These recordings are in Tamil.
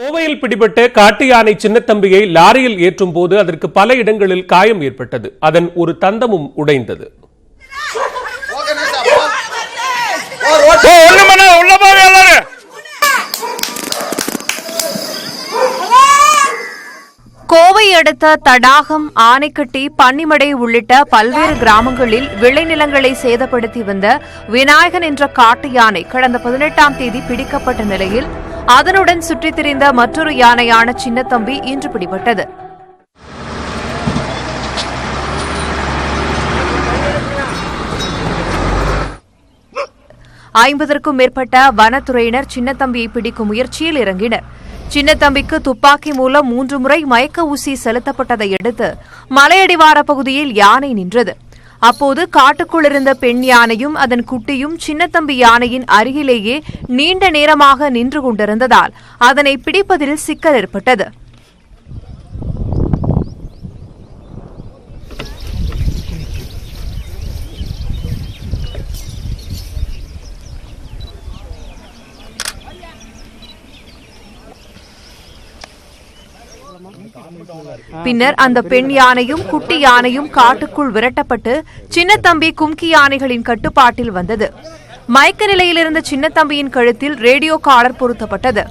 கோவையில் பிடிபட்ட காட்டு யானை சின்னத்தம்பியை லாரியில் ஏற்றும் போது அதற்கு பல இடங்களில் காயம் ஏற்பட்டது. அதன் ஒரு தந்தமும் உடைந்தது. கோவை அடுத்த தடாகம், ஆனைக்கட்டி, பன்னிமடை உள்ளிட்ட பல்வேறு கிராமங்களில் விளைநிலங்களை சேதப்படுத்தி வந்த விநாயகன் என்ற காட்டு யானை கடந்த 18ஆம் தேதி பிடிக்கப்பட்ட நிலையில் அதனுடன் சுற்றித் திரிந்த மற்றொரு யானையான சின்னத்தம்பி இன்று பிடிபட்டது. ஐம்பதற்கும் மேற்பட்ட வனத்துறையினர் சின்னத்தம்பியை பிடிக்கும் முயற்சியில் இறங்கினர். சின்னத்தம்பிக்கு துப்பாக்கி மூலம் 3 முறை மயக்க ஊசி செலுத்தப்பட்டதை அடுத்து மலையடிவார பகுதியில் யானை நின்றது. அப்போது காட்டுக்குள் இருந்த பெண் யானையும் அதன் குட்டியும் சின்னத்தம்பி யானையின் அருகிலேயே நீண்ட நேரமாக நின்று கொண்டிருந்ததால் அதனை பிடிப்பதில் சிக்கல் ஏற்பட்டது. பின்னர் அந்த பெண் யானையும் குட்டி யானையும் காட்டுக்குள் விரட்டப்பட்டு சின்னத்தம்பி கும்கி யானைகளின் கட்டுப்பாட்டில் வந்தது. மயக்க நிலையில் இருந்த சின்னத்தம்பியின் கழுத்தில் ரேடியோ காலர் பொருத்தப்பட்டது.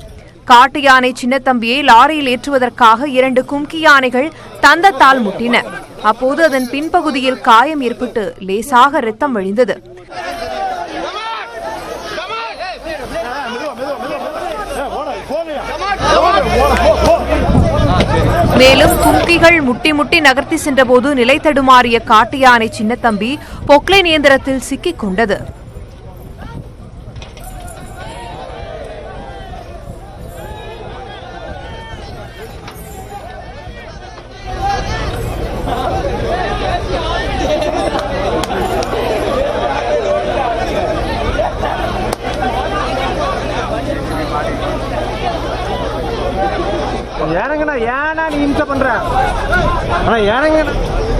காட்டு யானை சின்னத்தம்பியை லாரியில் ஏற்றுவதற்காக 2 கும்கி யானைகள் தந்தத்தால் முட்டின. அப்போது அதன் பின்பகுதியில் காயம் ஏற்பட்டு லேசாக இரத்தம் வழிந்தது. மேலும் கும்கிகள் முட்டி முட்டி நகர்த்தி சென்றபோது நிலை தடுமாறிய காட்டு யானை சின்னத்தம்பி பொக்லைன் இயந்திரத்தில் சிக்கிக் கொண்டது.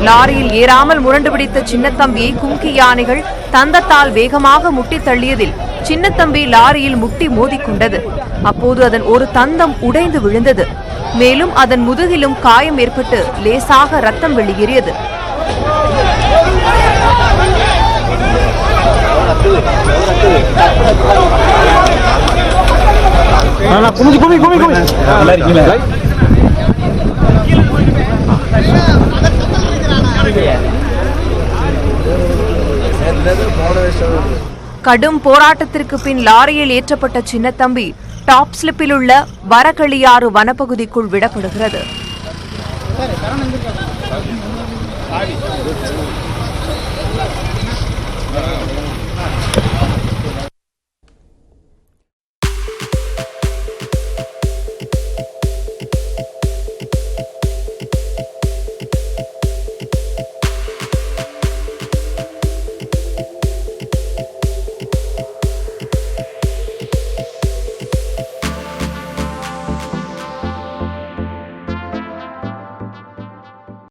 லாரியில் ஏறாமல் முரண்டு பிடித்த சின்னத்தம்பியை கும்கி யானைகள் தந்தத்தால் வேகமாக முட்டி தள்ளியதில் சின்னத்தம்பி லாரியில் முட்டி மோதிக்கொண்டது. அப்போது அதன் ஒரு தந்தம் உடைந்து விழுந்தது. மேலும் அதன் முதுகிலும் காயம் ஏற்பட்டு லேசாக ரத்தம் வெளியேறியது. கடும் போராட்டத்திற்கு பின் லாரியில் ஏற்றப்பட்ட சின்னத்தம்பி டாப் ஸ்லிப்பில் உள்ள வரகளியாறு வனப்பகுதிக்குள் விடப்படுகிறது.